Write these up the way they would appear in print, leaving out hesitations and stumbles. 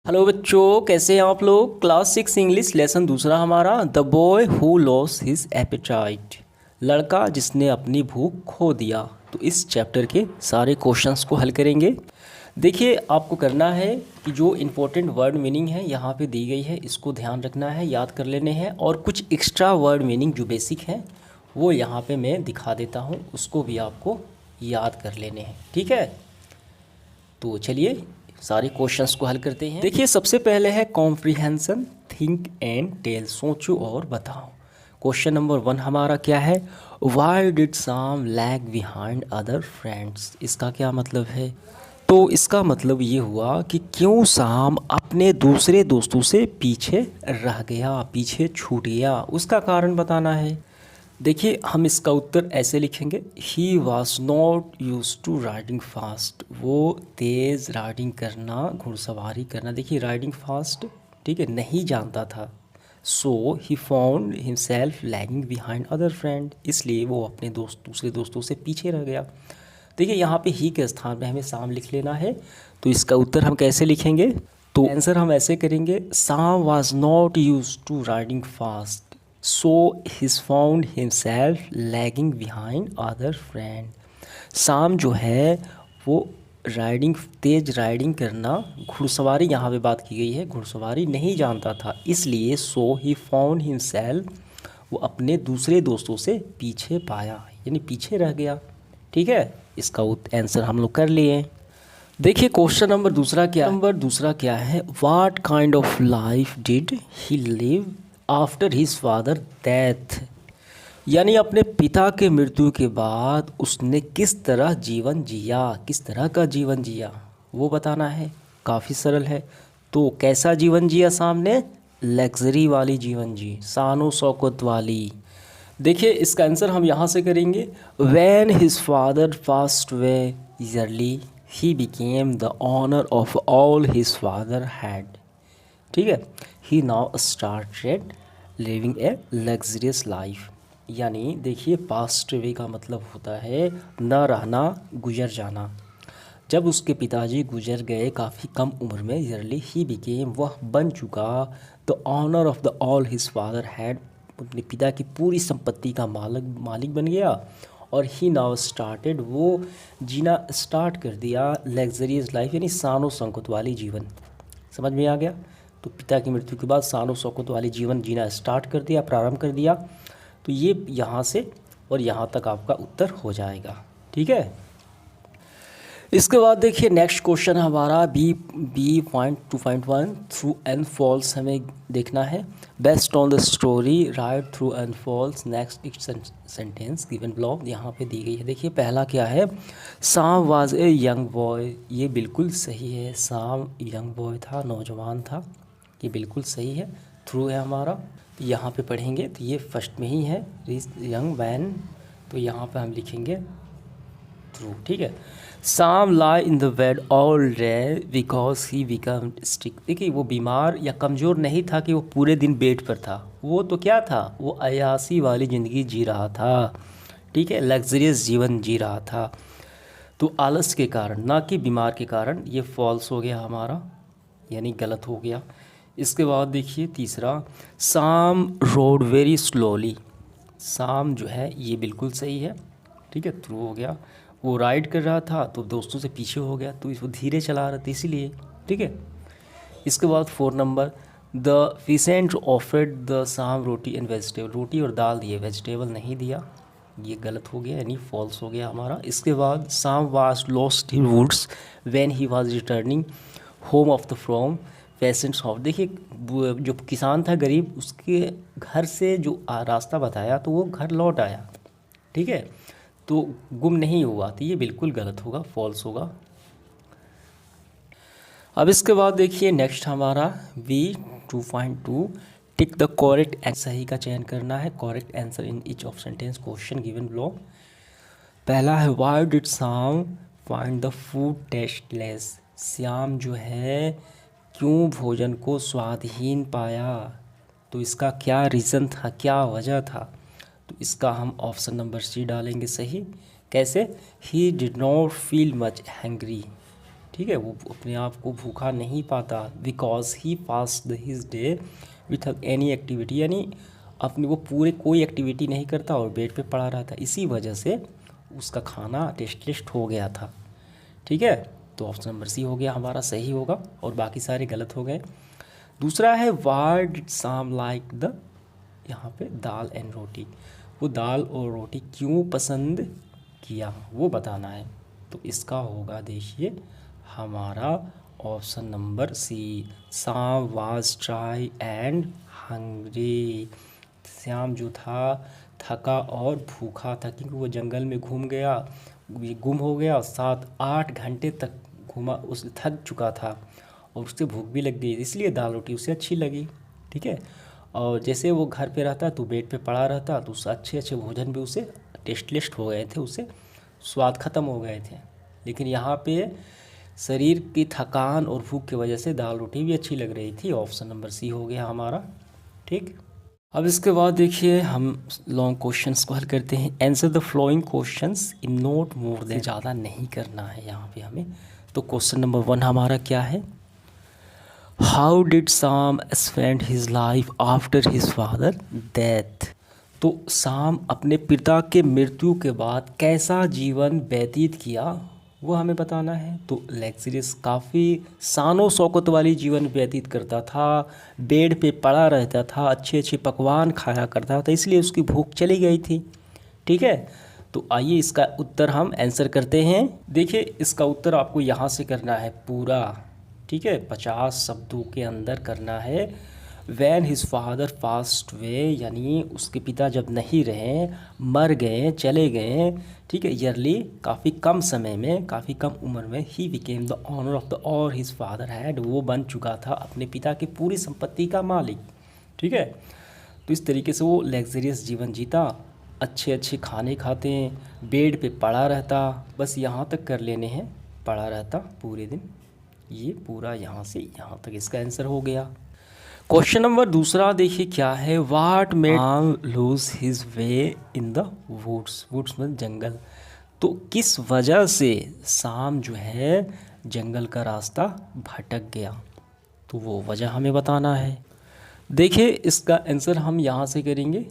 Hello बच्चों, कैसे हैं आप लोग। क्लास 6 इंग्लिश लेसन दूसरा हमारा the boy who lost his appetite, लड़का जिसने अपनी भूख खो दिया। तो इस चैप्टर के सारे क्वेश्चंस को हल करेंगे। देखिए, आपको करना है कि जो इम्पोर्टेंट वर्ड मीनिंग है यहाँ पे दी गई है, इसको ध्यान रखना है, याद कर लेने हैं। और कुछ एक्स्ट्रा वर्ड मीनिंग जो बेसिक हैं वो यहाँ पे मैं दिखा देता हूँ, उसको भी आपको याद कर लेने हैं। ठीक है, तो चलिए सारे क्वेश्चंस को हल करते हैं। देखिए, सबसे पहले है कॉम्प्रिहेंशन, थिंक एंड टेल, सोचो और बताओ। क्वेश्चन नंबर 1 हमारा क्या है, why did Sam lag behind other friends. इसका क्या मतलब है? तो इसका मतलब ये हुआ कि क्यों शाम अपने दूसरे दोस्तों से पीछे रह गया, पीछे छूट गया, उसका कारण बताना है। देखिए, हम इसका उत्तर ऐसे लिखेंगे, he was not used to riding fast. वो तेज़ राइडिंग करना, घुड़सवारी करना, देखिए राइडिंग फास्ट, ठीक है, नहीं जानता था। So he found himself lagging behind other friend, इसलिए वो अपने दूसरे दोस्तों से पीछे रह गया। देखिए, यहाँ पे ही के स्थान पे हमें शाम लिख लेना है। तो इसका उत्तर हम कैसे लिखेंगे? तो आंसर हम ऐसे करेंगे, Sam was not used to riding fast, so his found himself lagging behind other friend. Sam जो है वो राइडिंग, तेज राइडिंग करना, घुड़सवारी यहाँ पे बात की गई है, घुड़सवारी नहीं जानता था, इसलिए सो ही फाउंड हिमसेल्फ, वो अपने दूसरे दोस्तों से पीछे पाया, यानी पीछे रह गया। ठीक है, इसका आंसर हम लोग कर लिए। देखिए, क्वेश्चन नंबर दूसरा क्या है, what kind of life did he live after his father death. यानी अपने पिता के मृत्यु के बाद उसने किस तरह जीवन जिया, किस तरह का जीवन जिया वो बताना है। काफ़ी सरल है। तो कैसा जीवन जिया सामने? लग्जरी वाली जीवन जी, शानो शौकत वाली। देखिए, इसका आंसर हम यहाँ से करेंगे, when his father passed away early he became the owner of all his father had. ठीक है, he now started living a luxurious life. यानी देखिए, पास्ट अवे का मतलब होता है न रहना, गुजर जाना। जब उसके पिताजी गुजर गए काफ़ी कम उम्र में, ईयरली ही बिकेम, वह बन चुका, the owner of the all his father had, अपने पिता की पूरी संपत्ति का मालिक बन गया। और ही नाउ स्टार्टेड, वो जीना स्टार्ट कर दिया, लग्जरियस लाइफ, यानी शानो शौकत वाली जीवन। समझ में आ गया? तो पिता की मृत्यु के बाद शानो शौकत वाली जीवन जीना स्टार्ट कर दिया, प्रारंभ कर दिया। तो ये यहाँ से और यहाँ तक आपका उत्तर हो जाएगा। ठीक है, इसके बाद देखिए नेक्स्ट क्वेश्चन हमारा B point 2.1, true and false हमें देखना है। Based on the story write true and false next each sentence given block, यहाँ पे दी गई है। देखिए, पहला क्या है, साम वाज ए यंग बॉय। ये बिल्कुल सही है, साम यंग बॉय था, नौजवान था, ये बिल्कुल सही है। थ्रू है हमारा, तो यहाँ पे पढ़ेंगे तो ये फर्स्ट में ही है, यंग मैन, तो यहाँ पे हम लिखेंगे थ्रू। ठीक है, Sam lay in the bed all day because he become sick. देखिए, वो बीमार या कमज़ोर नहीं था कि वो पूरे दिन बेड पर था, वो तो क्या था, वो अयासी वाली ज़िंदगी जी रहा था। ठीक है, लग्जरियस जीवन जी रहा था। तो आलस के कारण, ना कि बीमार के कारण, ये फॉल्स हो गया हमारा, यानी गलत हो गया। इसके बाद देखिए तीसरा, साम रोड वेरी स्लोली। साम जो है ये बिल्कुल सही है। ठीक है, थ्रू हो गया, वो राइड कर रहा था तो दोस्तों से पीछे हो गया, तो इसको धीरे चला रहा था इसीलिए। ठीक है, इसके बाद 4 नंबर, द फिसेंट ऑफर्ड द साम रोटी एंड वेजिटेबल। रोटी और दाल दिए, वेजिटेबल नहीं दिया, ये गलत हो गया, यानी फॉल्स हो गया हमारा। इसके बाद Sam was lost in woods when he was returning home of the from patients of. देखिए, जो किसान था गरीब, उसके घर से जो रास्ता बताया तो वो घर लौट आया। ठीक है, तो गुम नहीं हुआ, तो ये बिल्कुल गलत होगा, फॉल्स होगा। अब इसके बाद देखिए नेक्स्ट हमारा B2.2, tick the correct answer, सही का चयन करना है, correct answer in each of sentence question given block. पहला है, why did Shyam find the food tasteless. Shyam जो है क्यों भोजन को स्वादहीन पाया, तो इसका क्या रीज़न था, क्या वजह था? तो इसका हम ऑप्शन नंबर C डालेंगे सही। कैसे? He did not feel much hangry. ठीक है, वो अपने आप को भूखा नहीं पाता, because he fast his day with any activity, यानी अपने वो पूरे कोई एक्टिविटी नहीं करता और बेड पे पड़ा रहता, इसी वजह से उसका खाना टेस्टलेस हो गया था। ठीक है, तो ऑप्शन नंबर सी हो गया हमारा सही होगा और बाकी सारे गलत हो गए। दूसरा है what did Sam like the, यहाँ पे दाल एंड रोटी, वो दाल और रोटी क्यों पसंद किया वो बताना है। तो इसका होगा देखिए हमारा option number C, Sam was tired and hungry. Shyam जो था थका और भूखा था, क्योंकि वो जंगल में घूम गया, ये गुम हो गया, 7-8 घंटे तक घूमा, उस थक चुका था और उससे भूख भी लग गई, इसलिए दाल रोटी उसे अच्छी लगी। ठीक है, और जैसे वो घर पे रहता तो बेड पे पड़ा रहता तो उस अच्छे अच्छे भोजन भी उसे टेस्टलेस हो गए थे, उसे स्वाद ख़त्म हो गए थे। लेकिन यहाँ पे शरीर की थकान और भूख की वजह से दाल रोटी भी अच्छी लग रही थी। ऑप्शन नंबर सी हो गया हमारा। ठीक, अब इसके बाद देखिए हम लॉन्ग क्वेश्चंस को हल करते हैं। Answer the flowing questions in note more than, ज़्यादा नहीं करना है यहाँ पे हमें। तो क्वेश्चन नंबर 1 हमारा क्या है, how did Sam spend his life after his father death. तो सैम अपने पिता के मृत्यु के बाद कैसा जीवन व्यतीत किया वो हमें बताना है। तो लग्जरियस, काफ़ी शानो शौकत वाली जीवन व्यतीत करता था, बेड पे पड़ा रहता था, अच्छे अच्छे पकवान खाया करता था, इसलिए उसकी भूख चली गई थी। ठीक है, तो आइए इसका उत्तर हम आंसर करते हैं। देखिए इसका उत्तर आपको यहाँ से करना है पूरा। ठीक है, 50 शब्दों के अंदर करना है। वैन हिज फादर पास्ट वे, यानी उसके पिता जब नहीं रहे, मर गए, चले गए। ठीक है, ईयरली, काफ़ी कम समय में, काफ़ी कम उम्र में, he became the owner of the all his father had, वो बन चुका था अपने पिता की पूरी संपत्ति का मालिक। ठीक है, तो इस तरीके से वो लग्जरियस जीवन जीता, अच्छे अच्छे खाने खाते, बेड पे पड़ा रहता, बस यहाँ तक कर लेने हैं, पड़ा रहता पूरे दिन। ये पूरा यहाँ से यहाँ तक इसका आंसर हो गया। क्वेश्चन नंबर दूसरा देखिए क्या है, what made Sam lose his way in the woods, woods में जंगल। तो किस वजह से सैम जो है जंगल का रास्ता भटक गया, तो वो वजह हमें बताना है। देखिए इसका आंसर हम यहाँ से करेंगे,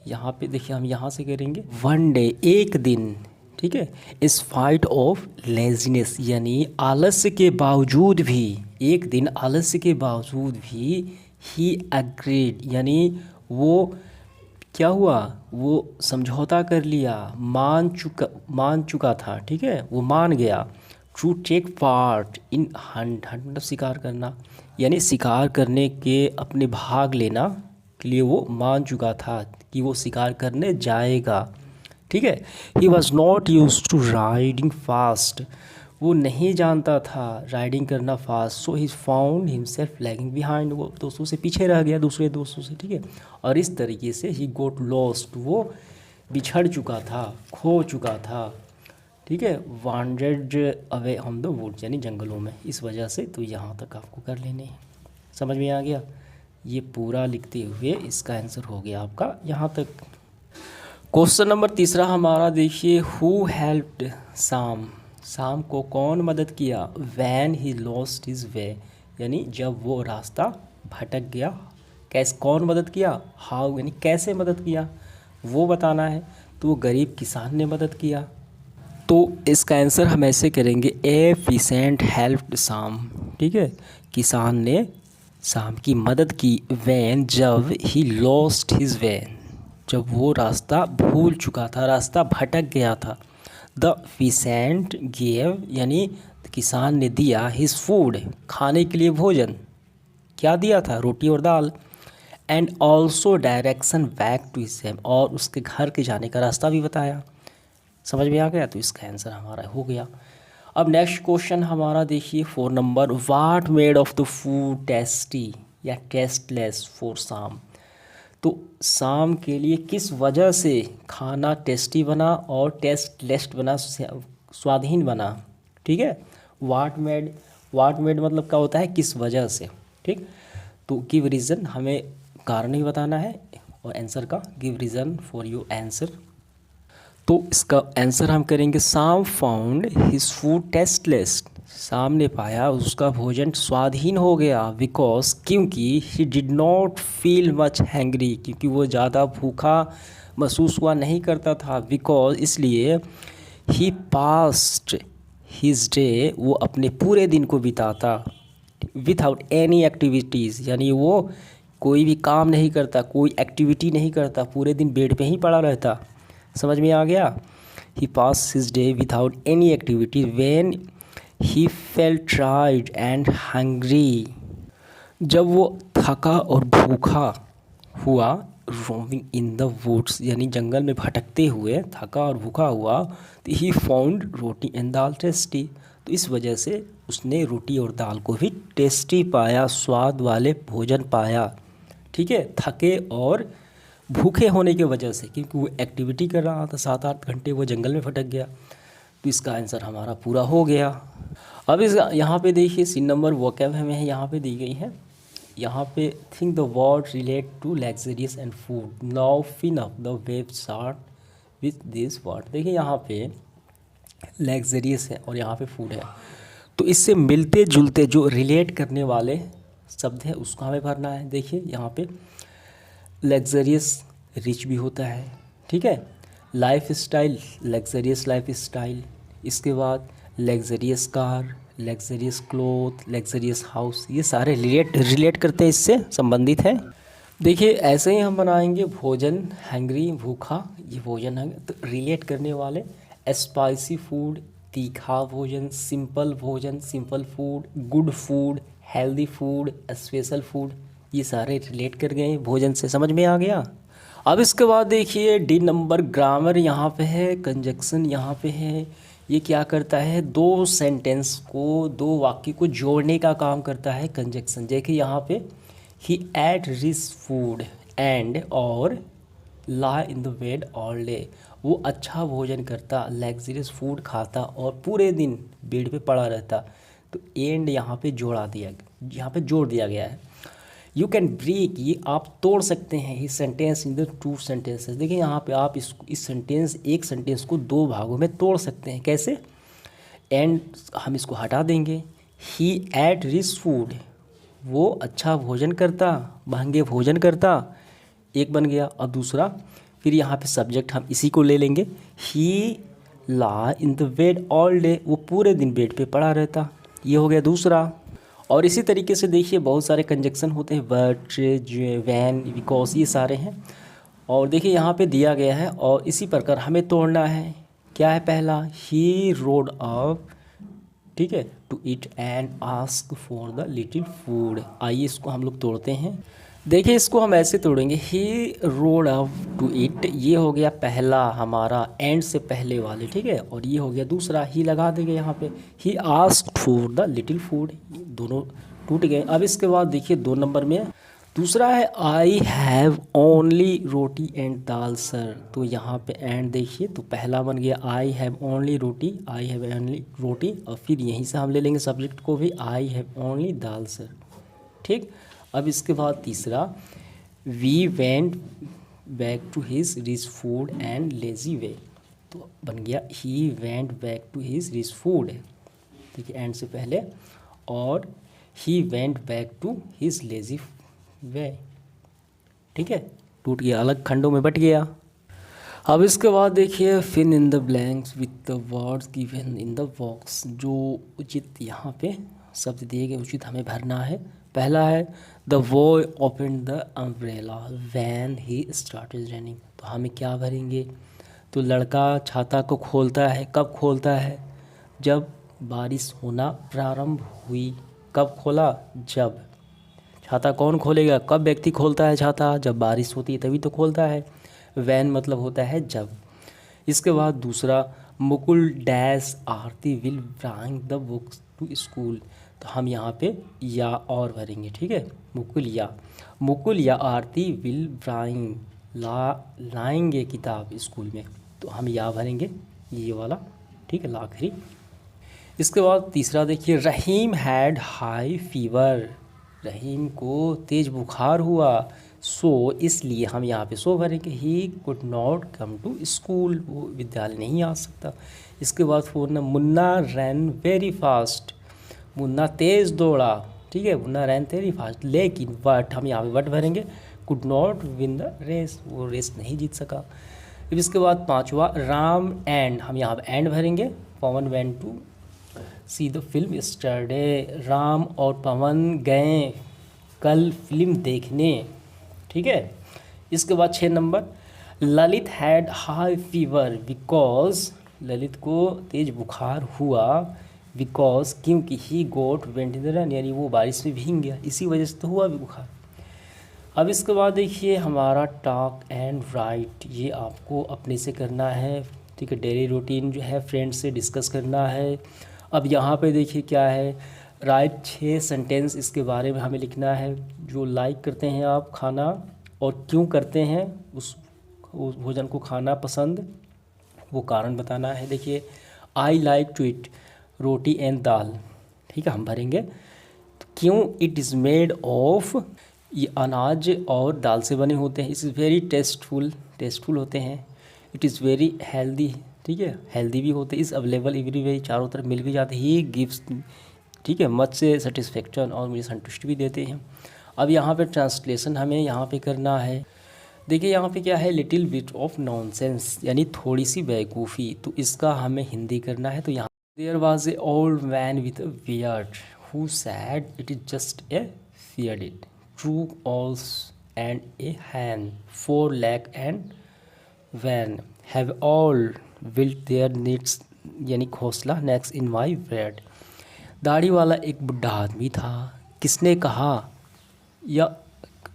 यहाँ पे देखिए हम यहाँ से करेंगे, वन डे, एक दिन। ठीक है, इस फाइट ऑफ लेजीनेस, यानी आलस्य के बावजूद भी, एक दिन आलस्य के बावजूद भी, ही एग्रीड, यानी वो क्या हुआ, वो समझौता कर लिया, मान चुका था। ठीक है, वो मान गया। To take part in hunt, hunt मतलब शिकार करना, यानी शिकार करने के अपने भाग लेना के लिए वो मान चुका था कि वो शिकार करने जाएगा। ठीक है, he was not used to riding fast, वो नहीं जानता था राइडिंग करना fast, so he found himself lagging behind, वो दोस्तों से पीछे रह गया, दूसरे दोस्तों से। ठीक है, और इस तरीके से ही गोट लॉस्ट, वो बिछड़ चुका था, खो चुका था। ठीक है, wandered away on the woods, यानी जंगलों में, इस वजह से। तो यहाँ तक आपको कर लेने हैं, समझ में आ गया। ये पूरा लिखते हुए इसका आंसर हो गया आपका यहाँ तक। क्वेश्चन नंबर तीसरा हमारा देखिए, हु हेल्प्ड सैम, सैम को कौन मदद किया, when he lost his way, यानी जब वो रास्ता भटक गया, कैसे, कौन मदद किया, हाउ यानी कैसे मदद किया वो बताना है। तो वो गरीब किसान ने मदद किया। तो इसका आंसर हम ऐसे करेंगे, ए पेशेंट हेल्प्ड सैम। ठीक है, किसान ने सैम की मदद की, वैन जब, ही लॉस्ट हिज वे, जब वो रास्ता भूल चुका था, रास्ता भटक गया था। द पेशेंट गेव, यानी किसान ने दिया, हिज फूड, खाने के लिए भोजन, क्या दिया था, रोटी और दाल, and also direction back to his home, और उसके घर के जाने का रास्ता भी बताया। समझ में आ गया, तो इसका आंसर हमारा हो गया। अब नेक्स्ट क्वेश्चन हमारा देखिए 4 number, what made of the food tasty या टेस्टलेस फॉर सैम। तो सैम के लिए किस वजह से खाना टेस्टी बना और टेस्टलेस बना, स्वादहीन बना। ठीक है, व्हाट मेड मतलब क्या होता है, किस वजह से। ठीक, तो गिव रीज़न, हमें कारण ही बताना है, और आंसर का give reason for your answer. तो इसका आंसर हम करेंगे, Sam found his food tasteless, सामने पाया उसका भोजन स्वादहीन हो गया, बिकॉज क्योंकि he did not feel much hangry, क्योंकि वो ज़्यादा भूखा महसूस हुआ नहीं करता था, बिकॉज इसलिए ही पास्ट हिज डे, वो अपने पूरे दिन को बिताता विथआउट एनी एक्टिविटीज़, यानी वो कोई भी काम नहीं करता, कोई एक्टिविटी नहीं करता, पूरे दिन बेड पे ही पड़ा रहता। समझ में आ गया? He pass his day without any activity when he felt tired and hungry, जब वो थका और भूखा हुआ, रोमिंग इन द वुड्स, यानी जंगल में भटकते हुए थका और भूखा हुआ, तो he found roti and dal tasty, तो इस वजह से उसने रोटी और दाल को भी टेस्टी पाया, स्वाद वाले भोजन पाया। ठीक है, थके और भूखे होने की वजह से, क्योंकि वो एक्टिविटी कर रहा था, 7-8 घंटे वो जंगल में भटक गया। तो इसका आंसर हमारा पूरा हो गया। अब इस यहाँ पे देखिए सीन नंबर वोकैब हमें यहाँ पे दी गई है। यहाँ पे think the word relate to luxurious and food, now fill up the web start with this word. देखिए यहाँ पे लग्जरियस है और यहाँ पे फूड है, तो इससे मिलते जुलते जो रिलेट करने वाले शब्द है उसको हमें भरना है। देखिए यहाँ पे लग्जरियस रिच भी होता है, ठीक है, life style luxurious life style, इसके बाद luxurious car, luxurious cloth, luxurious house, ये सारे रिलेट करते हैं, इससे संबंधित है। देखिए ऐसे ही हम बनाएंगे भोजन, हैंग्री भूखा, ये भोजन है, तो रिलेट करने वाले स्पाइसी फूड, तीखा भोजन, simple food, good food, healthy food, special food, ये सारे रिलेट कर गए भोजन से। समझ में आ गया? अब इसके बाद देखिए डी नंबर ग्रामर यहाँ पे है, कंजक्शन यहाँ पे है। ये क्या करता है, दो सेंटेंस को, दो वाक्य को जोड़ने का काम करता है कंजक्शन। देखिए यहाँ पे he ate rich food and और lay in the bed all day, वो अच्छा भोजन करता, लग्जरियस फूड खाता और पूरे दिन बेड पे पड़ा रहता। तो एंड यहाँ पे जोड़ दिया गया है। यू कैन ब्रेक, ये आप तोड़ सकते हैं, ही सेंटेंस इन द 2 सेंटेंसेस। देखिए यहाँ पे आप एक सेंटेंस को 2 भागों में तोड़ सकते हैं। कैसे? एंड हम इसको हटा देंगे, ही एट रिच फूड, वो अच्छा भोजन करता, महंगे भोजन करता, एक बन गया। और दूसरा फिर यहाँ पे सब्जेक्ट हम इसी को ले लेंगे, he lay in the bed all day, वो पूरे दिन बेड पे पड़ा रहता, ये हो गया दूसरा। और इसी तरीके से देखिए बहुत सारे कंजक्शन होते हैं, बट, वैन, बिकॉज, ये सारे हैं। और देखिए यहाँ पे दिया गया है और इसी प्रकार हमें तोड़ना है। क्या है पहला, ही रोड अप, ठीक है, to eat and ask for the little food. आइए इसको हम लोग तोड़ते हैं। देखिए इसको हम ऐसे तोड़ेंगे, ही रोड अप टू ईट, ये हो गया पहला हमारा एंड से पहले वाले, ठीक है, और ये हो गया दूसरा, ही लगा देंगे यहाँ पे, he asked for the little food, दोनों टूट गए। अब इसके बाद देखिए 2 नंबर में दूसरा है, I have only roti and dal sir. तो यहाँ पे एंड देखिए, तो पहला बन गया I have only roti, I have only roti, और फिर यहीं से हम ले लेंगे सब्जेक्ट को भी, I have only dal sir, ठीक। अब इसके बाद तीसरा, we went back to his rich food and lazy way, तो बन गया he went back to his rich food, ठीक है, एंड से पहले, और he went back to his lazy way, ठीक है, टूट गया, अलग खंडों में बट गया। अब इसके बाद देखिए fill in the blanks with the words given in the box, जो उचित यहाँ पे शब्द दिए गए उचित हमें भरना है। पहला है, the boy open the umbrella when he started raining, तो हमें क्या भरेंगे, तो लड़का छाता को खोलता है, कब खोलता है, जब बारिश होना प्रारंभ हुई। कब खोला, जब। छाता कौन खोलेगा, कब व्यक्ति खोलता है छाता, जब बारिश होती है तभी तो खोलता है। वैन मतलब होता है जब। इसके बाद दूसरा, Mukul dash Aarti will bring the books to school, तो हम यहाँ पे या और भरेंगे, ठीक है, मुकुल या आरती विल ब्रिंग, लाएंगे किताब स्कूल में, तो हम या भरेंगे, ये वाला, ठीक है, आखिरी। इसके बाद तीसरा देखिए, रहीम हैड हाई फीवर, रहीम को तेज बुखार हुआ, सो इसलिए हम यहाँ पे सो भरेंगे, he could not come to school, वो विद्यालय नहीं आ सकता। इसके बाद 4 ना, Munna ran very fast, Munna तेज दौड़ा, ठीक है, मुन्ना रैन तेरी फास्ट, लेकिन बट हम यहाँ पे बट भरेंगे, could not win the race, वो रेस नहीं जीत सका। फिर इसके बाद पांचवा, राम एंड, हम यहाँ पे एंड भरेंगे, Pawan went to see the film yesterday, Ram और पवन गए कल फिल्म देखने, ठीक है। इसके बाद 6 number, Lalit had high fever because, Lalit को तेज बुखार हुआ, बिकॉज क्योंकि ही गोट वेंट इन द रन, यानी वो बारिश में भीग गया, इसी वजह से तो हुआ भी बुखार। अब इसके बाद देखिए हमारा टॉक एंड राइट, ये आपको अपने से करना है, ठीक है। डेली रूटीन जो है फ्रेंड्स से डिस्कस करना है। अब यहाँ पे देखिए क्या है, राइट 6 सेंटेंस इसके बारे में हमें लिखना है। जो लाइक करते हैं आप खाना और क्यों करते हैं उस भोजन को खाना पसंद, वो कारण बताना है। देखिए I like to eat roti and dal, ठीक है, हम भरेंगे। तो क्यों, इट इज़ मेड ऑफ, ये अनाज और दाल से बने होते हैं। इट्स वेरी टेस्टफुल होते हैं। इट इज़ वेरी हेल्दी, ठीक है, हेल्दी भी होते हैं। इज़ अवेलेबल एवरीवेयर, चारों तरफ मिल भी जाते हैं। ही गिव्स, ठीक है, मच से सेटिस्फेक्शन, और मुझे संतुष्टि भी देते हैं। अब यहाँ पे ट्रांसलेशन हमें यहाँ पे करना है। देखिए यहाँ पे क्या है, लिटिल बिट ऑफ नॉनसेंस, यानी थोड़ी सी बेवकूफ़ी, तो इसका हमें हिंदी करना है। तो यहाँ there was a old man with a beard who said it is just a feared it two owls and a hen 4 larks and wren have all built their needs, यानी घोंसला नेक्स्ट इन माई ब्रेड। दाढ़ी वाला एक बुढ़ा आदमी था, किसने कहा यह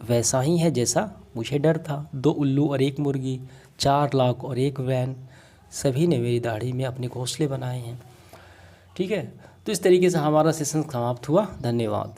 वैसा ही है जैसा मुझे डर था। 2 उल्लू और 1 मुर्गी, 4 लाख और 1 वैन, सभी ने मेरी दाढ़ी में अपने घोंसले बनाए हैं, ठीक है। तो इस तरीके से हमारा सेशन समाप्त हुआ। धन्यवाद।